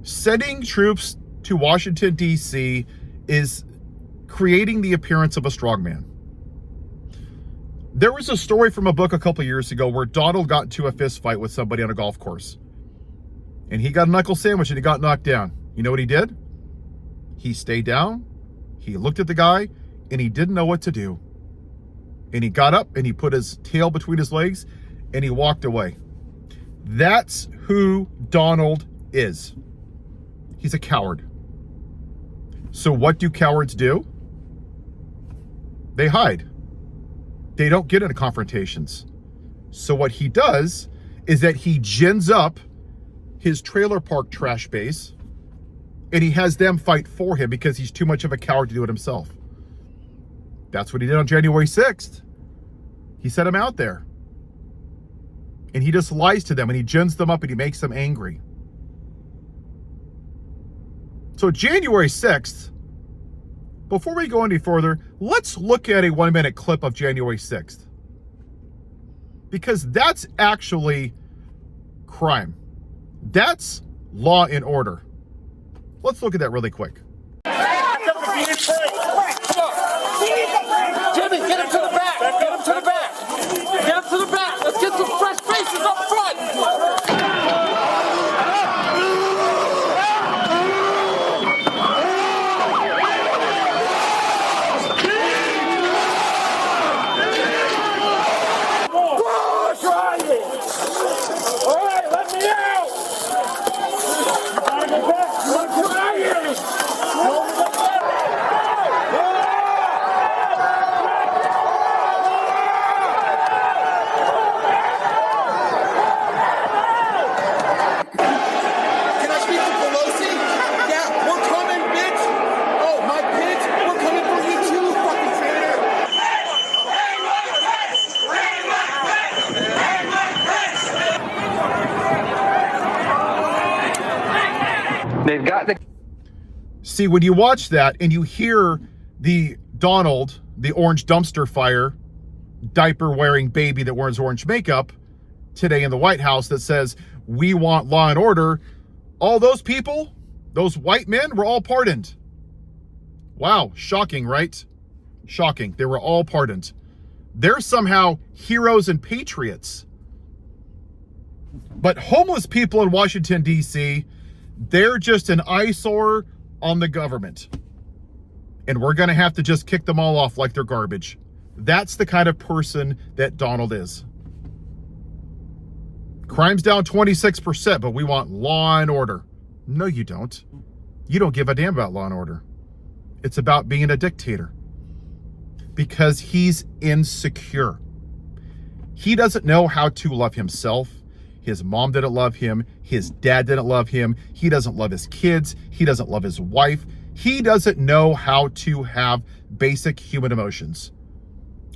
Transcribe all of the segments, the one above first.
Sending troops to Washington, D.C. is creating the appearance of a strongman. There was a story from a book a couple years ago where Donald got into a fist fight with somebody on a golf course. And he got a knuckle sandwich and he got knocked down. You know what he did? He stayed down, he looked at the guy, and he didn't know what to do. And he got up and he put his tail between his legs and he walked away. That's who Donald is. He's a coward. So what do cowards do? They hide. They don't get into confrontations. So what he does is that he gins up his trailer park trash base and he has them fight for him because he's too much of a coward to do it himself. That's what he did on January 6th. He set them out there. And he just lies to them and he gins them up and he makes them angry. So January 6th, before we go any further, let's look at a 1-minute clip of January 6th. Because that's actually crime. That's law and order. Let's look at that really quick. Jimmy, get him to the back. Get him to the back. Get him to the back. Let's get some fresh faces up front. All right, let me out. They've got the... See, when you watch that and you hear the Donald, the orange dumpster fire, diaper-wearing baby that wears orange makeup today in the White House that says, we want law and order, all those people, those white men were all pardoned. Wow, shocking, right? Shocking. They were all pardoned. They're somehow heroes and patriots. But homeless people in Washington, D.C., they're just an eyesore on the government. And we're going to have to just kick them all off like they're garbage. That's the kind of person that Donald is. Crime's down 26%, but we want law and order. No, you don't. You don't give a damn about law and order. It's about being a dictator. Because he's insecure. He doesn't know how to love himself. His mom didn't love him. His dad didn't love him. He doesn't love his kids. He doesn't love his wife. He doesn't know how to have basic human emotions.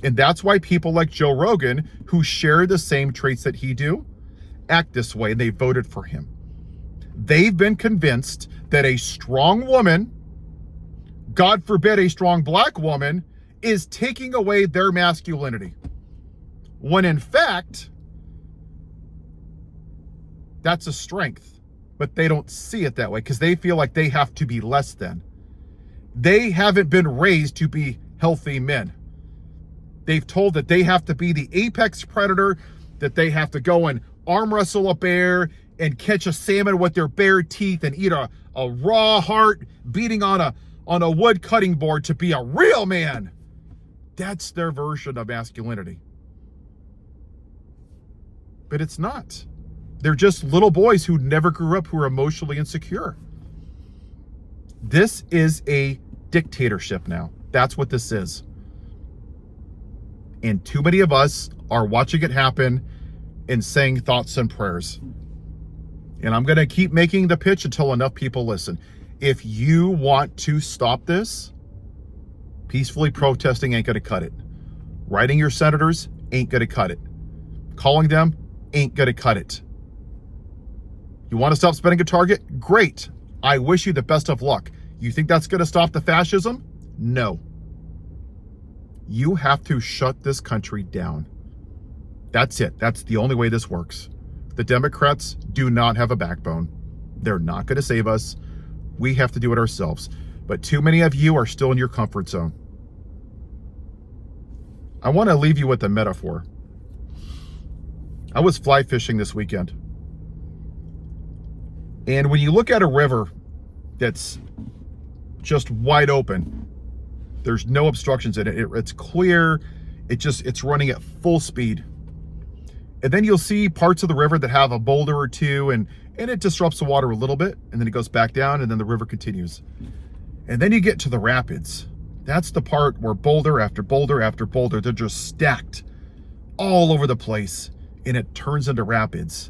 And that's why people like Joe Rogan, who share the same traits that he do, act this way. They voted for him. They've been convinced that a strong woman, God forbid a strong black woman, is taking away their masculinity. When in fact, that's a strength, but they don't see it that way because they feel like they have to be less than. They haven't been raised to be healthy men. They've told that they have to be the apex predator, that they have to go and arm wrestle a bear and catch a salmon with their bare teeth and eat a raw heart beating on a wood cutting board to be a real man. That's their version of masculinity. But it's not. They're just little boys who never grew up, who are emotionally insecure. This is a dictatorship now. That's what this is. And too many of us are watching it happen and saying thoughts and prayers. And I'm going to keep making the pitch until enough people listen. If you want to stop this, peacefully protesting ain't going to cut it. Writing your senators ain't going to cut it. Calling them ain't going to cut it. You want to stop spending a target? Great. I wish you the best of luck. You think that's going to stop the fascism? No. You have to shut this country down. That's it. That's the only way this works. The Democrats do not have a backbone. They're not going to save us. We have to do it ourselves. But too many of you are still in your comfort zone. I want to leave you with a metaphor. I was fly fishing this weekend. And when you look at a river that's just wide open, there's no obstructions in it. It's clear. It's running at full speed. And then you'll see parts of the river that have a boulder or two, and it disrupts the water a little bit, and then it goes back down, and then the river continues. And then you get to the rapids. That's the part where boulder after boulder after boulder, they're just stacked all over the place, and it turns into rapids.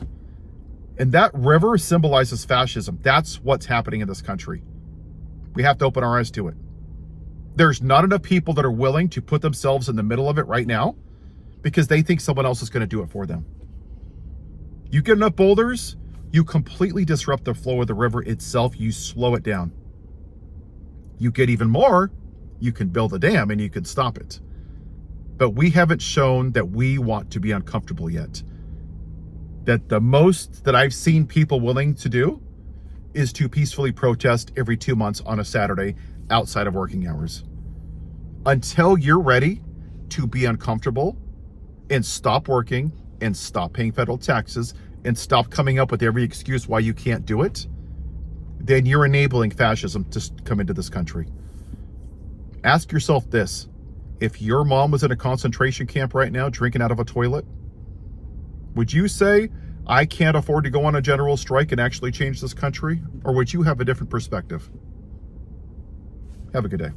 And that river symbolizes fascism. That's what's happening in this country. We have to open our eyes to it. There's not enough people that are willing to put themselves in the middle of it right now because they think someone else is going to do it for them. You get enough boulders, you completely disrupt the flow of the river itself. You slow it down. You get even more, you can build a dam and you can stop it. But we haven't shown that we want to be uncomfortable yet. That the most that I've seen people willing to do is to peacefully protest every 2 months on a Saturday outside of working hours. Until you're ready to be uncomfortable and stop working and stop paying federal taxes and stop coming up with every excuse why you can't do it, then you're enabling fascism to come into this country. Ask yourself this: if your mom was in a concentration camp right now drinking out of a toilet, would you say, I can't afford to go on a general strike and actually change this country? Or would you have a different perspective? Have a good day.